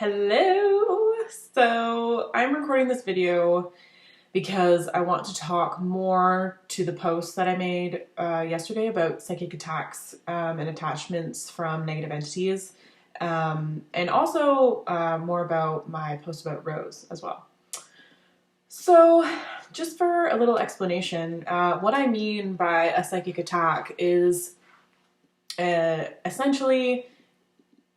Hello! So I'm recording this video because I want to talk more to the post that I made yesterday about psychic attacks and attachments from negative entities, and also more about my post about Rose as well. So just for a little explanation, what I mean by a psychic attack is essentially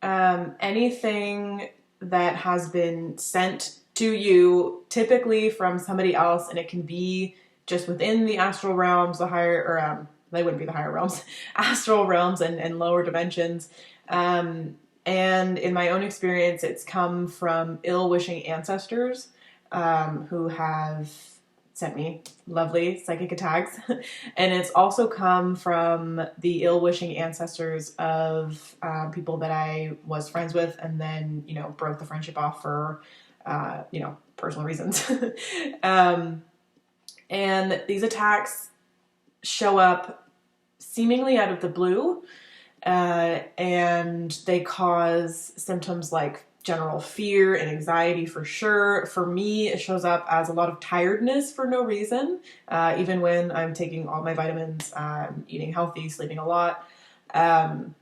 anything that has been sent to you, typically from somebody else, and it can be just within the astral realms, the higher, or they wouldn't be the higher realms, astral realms and lower dimensions. And in my own experience, it's come from ill-wishing ancestors who have sent me lovely psychic attacks. And it's also come from the ill-wishing ancestors of people that I was friends with and then, broke the friendship off for, personal reasons. And these attacks show up seemingly out of the blue, and they cause symptoms like general fear and anxiety for sure. For me, it shows up as a lot of tiredness for no reason, even when I'm taking all my vitamins, eating healthy, sleeping a lot, and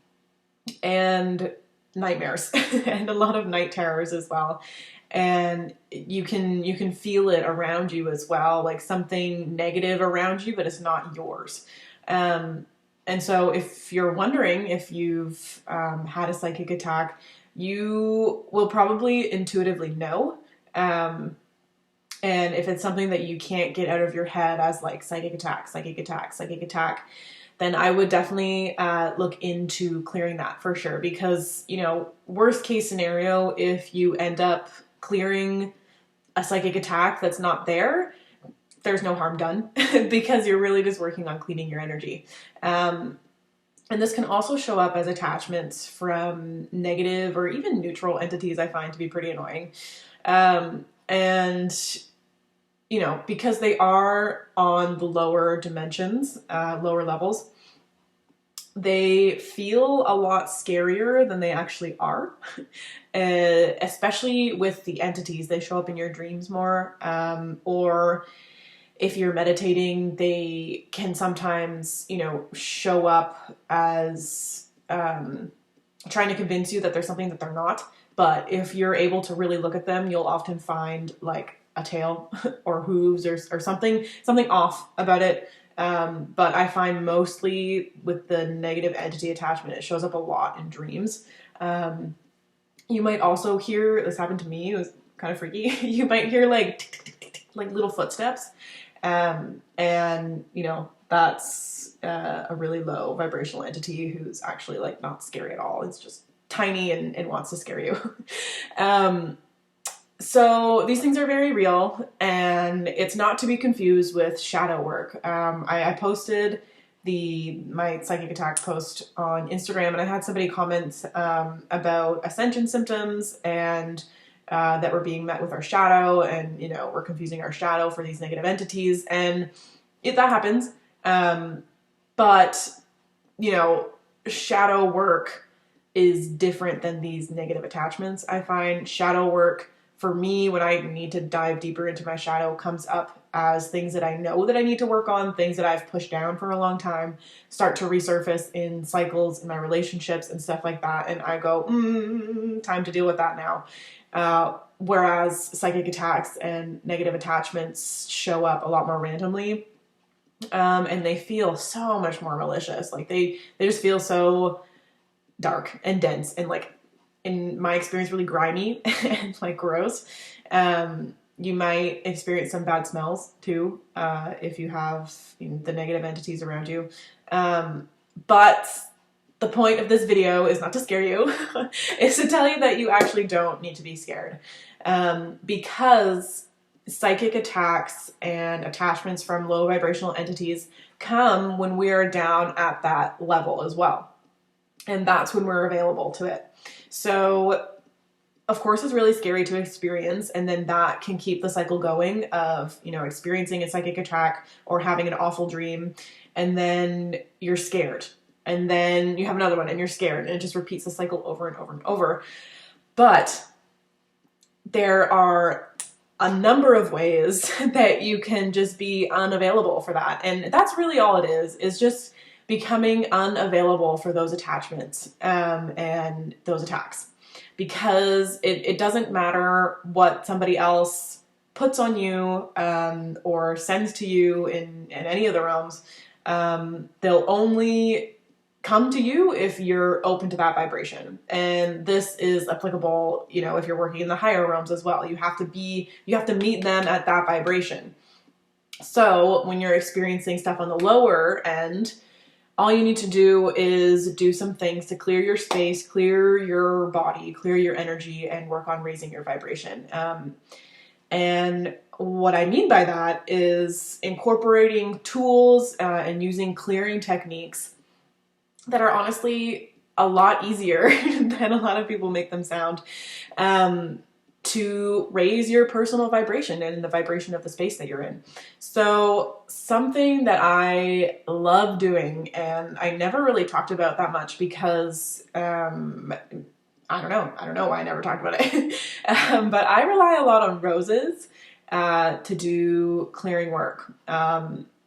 nightmares and a lot of night terrors as well. And you can feel it around you as well, like something negative around you, but it's not yours. And so if you're wondering if you've had a psychic attack, you will probably intuitively know. And if it's something that you can't get out of your head as like psychic attack, then I would definitely look into clearing that for sure. Because, worst case scenario, if you end up clearing a psychic attack that's not there, there's no harm done because you're really just working on cleaning your energy. And this can also show up as attachments from negative or even neutral entities. I find to be pretty annoying. Because they are on the lower dimensions, lower levels, they feel a lot scarier than they actually are. Especially with the entities. They show up in your dreams more, or if you're meditating, they can sometimes, show up as trying to convince you that there's something that they're not. But if you're able to really look at them, you'll often find like a tail or hooves or something off about it. But I find mostly with the negative entity attachment, it shows up a lot in dreams. You might also hear, this happened to me, it was kind of freaky. You might hear like tick, tick, tick, tick, tick, like little footsteps. That's a really low vibrational entity who's actually like not scary at all. It's just tiny and wants to scare you. So these things are very real, and it's not to be confused with shadow work. I posted my psychic attack post on Instagram, and I had somebody comment about ascension symptoms and that we're being met with our shadow, and we're confusing our shadow for these negative entities, and that happens. But shadow work is different than these negative attachments. I find shadow work for me, when I need to dive deeper into my shadow, comes up as things that I know that I need to work on, things that I've pushed down for a long time, start to resurface in cycles in my relationships and stuff like that. And I go, time to deal with that now. Whereas psychic attacks and negative attachments show up a lot more randomly. And they feel so much more malicious. Like they just feel so dark and dense and like, in my experience, really grimy and like gross. You might experience some bad smells too, if you have the negative entities around you. But the point of this video is not to scare you, it's to tell you that you actually don't need to be scared. Because psychic attacks and attachments from low vibrational entities come when we are down at that level as well. And that's when we're available to it. So, of course, it's really scary to experience, and then that can keep the cycle going of, experiencing a psychic attack or having an awful dream, and then you're scared, and then you have another one and you're scared, and it just repeats the cycle over and over and over. But there are a number of ways that you can just be unavailable for that. And that's really all it is just becoming unavailable for those attachments and those attacks. Because it doesn't matter what somebody else puts on you or sends to you in any of the realms. They'll only come to you if you're open to that vibration. And this is applicable, you know, if you're working in the higher realms as well. You have to meet them at that vibration. So when you're experiencing stuff on the lower end, all you need to do is do some things to clear your space, clear your body, clear your energy, and work on raising your vibration. And what I mean by that is incorporating tools and using clearing techniques that are honestly a lot easier than a lot of people make them sound, to raise your personal vibration and the vibration of the space that you're in. So something that I love doing, and I never really talked about that much because I don't know why I never talked about it. But I rely a lot on roses to do clearing work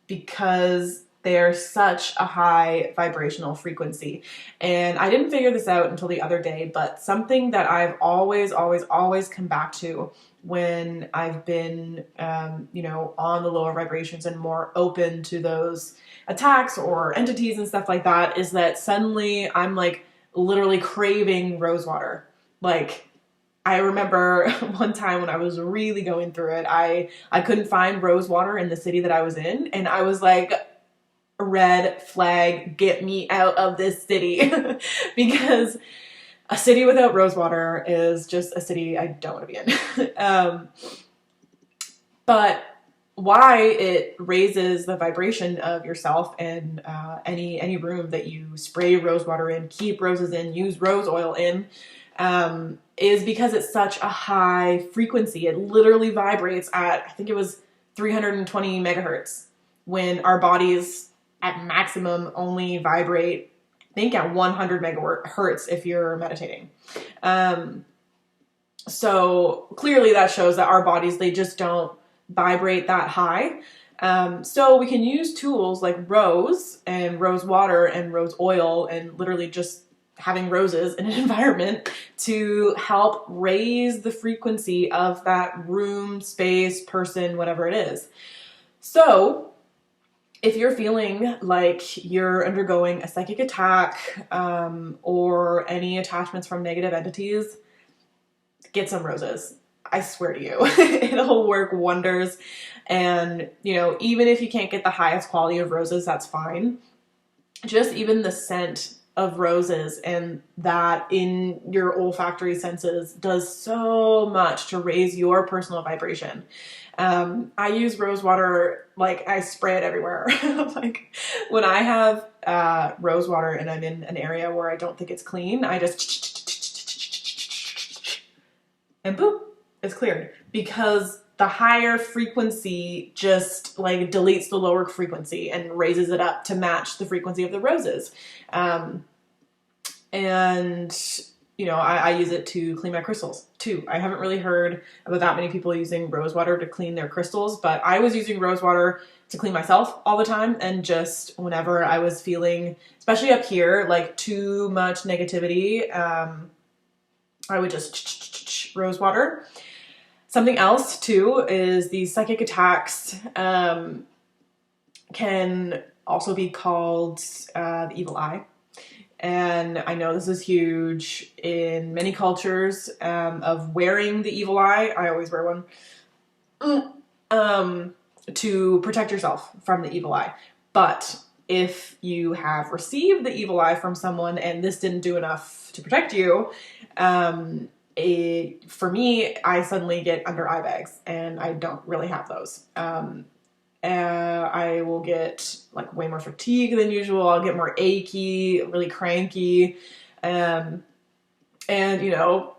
because they're such a high vibrational frequency. And I didn't figure this out until the other day, but something that I've always come back to when I've been, you know, on the lower vibrations and more open to those attacks or entities and stuff like that, is that suddenly I'm like literally craving rose water. Like, I remember one time when I was really going through it, I couldn't find rose water in the city that I was in. And I was like, red flag, get me out of this city. Because a city without rose water is just a city I don't want to be in. But why it raises the vibration of yourself and any room that you spray rose water in, keep roses in, use rose oil in, is because it's such a high frequency. It literally vibrates at, I think it was 320 megahertz, when our bodies at maximum only vibrate, I think, at 100 megahertz if you're meditating. So clearly that shows that our bodies, they just don't vibrate that high. So we can use tools like rose and rose water and rose oil and literally just having roses in an environment to help raise the frequency of that room, space, person, whatever it is. So if you're feeling like you're undergoing a psychic attack or any attachments from negative entities, get some roses. I swear to you, it'll work wonders. And, you know, even if you can't get the highest quality of roses, that's fine. Just even the scent of roses and that in your olfactory senses does so much to raise your personal vibration. I use rose water, like I spray it everywhere. Like when I have rose water and I'm in an area where I don't think it's clean, I just and boop, it's cleared. Because the higher frequency just like deletes the lower frequency and raises it up to match the frequency of the roses. And you know, I use it to clean my crystals too. I haven't really heard about that many people using rose water to clean their crystals, but I was using rose water to clean myself all the time. And just whenever I was feeling, especially up here, like too much negativity, I would just rose water. Something else too is these psychic attacks can also be called the evil eye. And I know this is huge in many cultures of wearing the evil eye. I always wear one to protect yourself from the evil eye. But if you have received the evil eye from someone and this didn't do enough to protect you, for me, I suddenly get under eye bags, and I don't really have those. I will get like way more fatigue than usual. I'll get more achy, really cranky. And you know,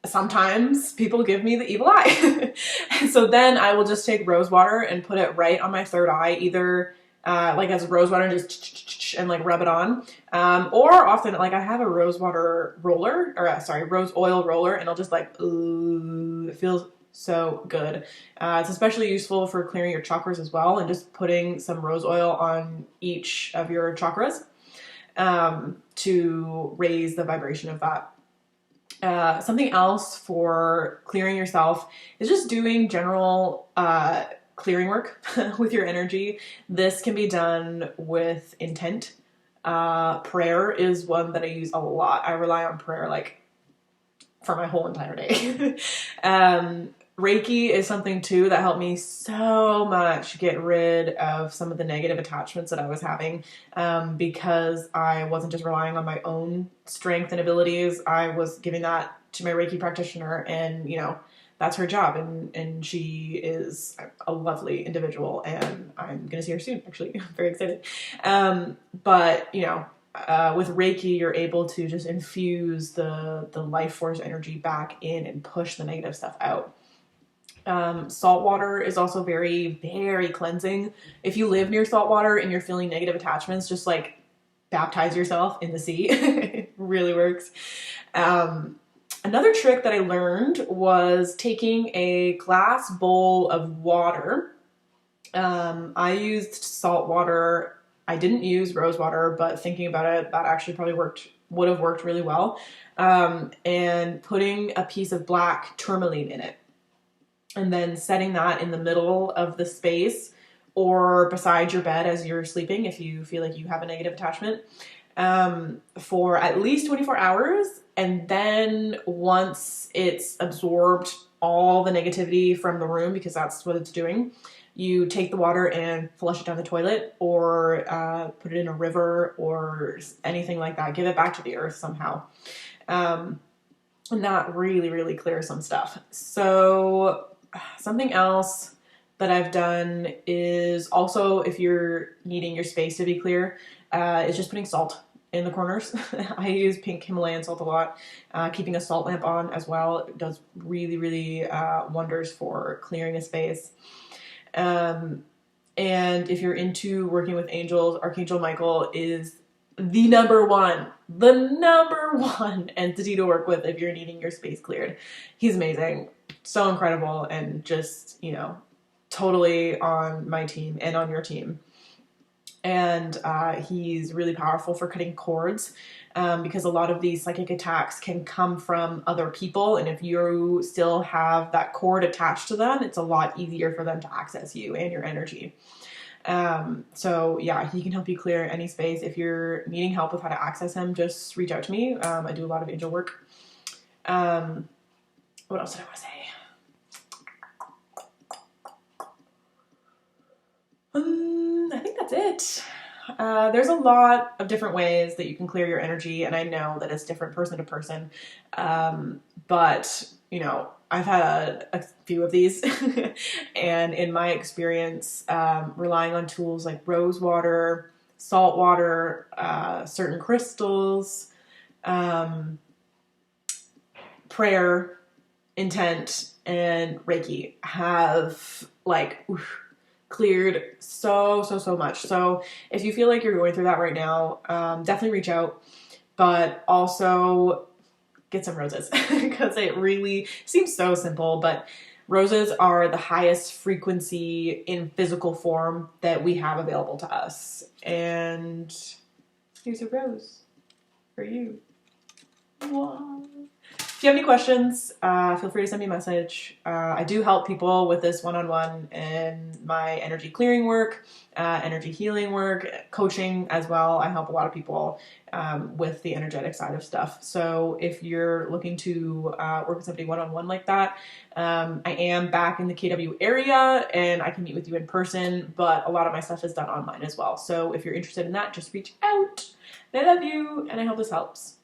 sometimes people give me the evil eye. And so then I will just take rose water and put it right on my third eye, either like as rose water, and just and like rub it on. Or often, like I have a rose water roller, or rose oil roller, and I'll just like, ooh, it feels so good. It's especially useful for clearing your chakras as well, and just putting some rose oil on each of your chakras to raise the vibration of that. Something else for clearing yourself is just doing general clearing work with your energy. This can be done with intent. Prayer is one that I use a lot. I rely on prayer like for my whole entire day. Reiki is something too that helped me so much get rid of some of the negative attachments that I was having, because I wasn't just relying on my own strength and abilities. I was giving that to my Reiki practitioner, and you know, that's her job, and she is a lovely individual, and I'm gonna see her soon, actually. I'm very excited. But you know, with Reiki, you're able to just infuse the life force energy back in and push the negative stuff out. Salt water is also very, very cleansing. If you live near salt water and you're feeling negative attachments, just like baptize yourself in the sea. It really works. Another trick that I learned was taking a glass bowl of water. I used salt water. I didn't use rose water, but thinking about it, that actually probably would have worked really well. And putting a piece of black tourmaline in it, and then setting that in the middle of the space or beside your bed as you're sleeping if you feel like you have a negative attachment, for at least 24 hours. And then once it's absorbed all the negativity from the room, because that's what it's doing, you take the water and flush it down the toilet, or put it in a river or anything like that. Give it back to the earth somehow. And that really, really clears some stuff. So something else that I've done is also, if you're needing your space to be clear, is just putting salt in the corners. I use pink Himalayan salt a lot. Keeping a salt lamp on as well, it does really, really wonders for clearing a space. And if you're into working with angels, Archangel Michael is the number one entity to work with if you're needing your space cleared. He's amazing, so incredible, and just, you know, totally on my team and on your team. And he's really powerful for cutting cords, because a lot of these psychic attacks can come from other people, and if you still have that cord attached to them, it's a lot easier for them to access you and your energy. So yeah, he can help you clear any space. If you're needing help with how to access him, just reach out to me. I do a lot of angel work. What else did I want to say? I think that's it. There's a lot of different ways that you can clear your energy, and I know that it's different person to person. But you know, I've had a few of these, and in my experience, relying on tools like rose water, salt water, certain crystals, prayer, intent, and Reiki have like cleared so much. So if you feel like you're going through that right now, definitely reach out, but also get some roses, because it really seems so simple, but roses are the highest frequency in physical form that we have available to us. And here's a rose for you. Wow. If you have any questions, feel free to send me a message. I do help people with this one-on-one and my energy clearing work, energy healing work, coaching as well. I help a lot of people with the energetic side of stuff. So if you're looking to work with somebody one-on-one like that, I am back in the KW area and I can meet with you in person, but a lot of my stuff is done online as well. So if you're interested in that, just reach out. I love you, and I hope this helps.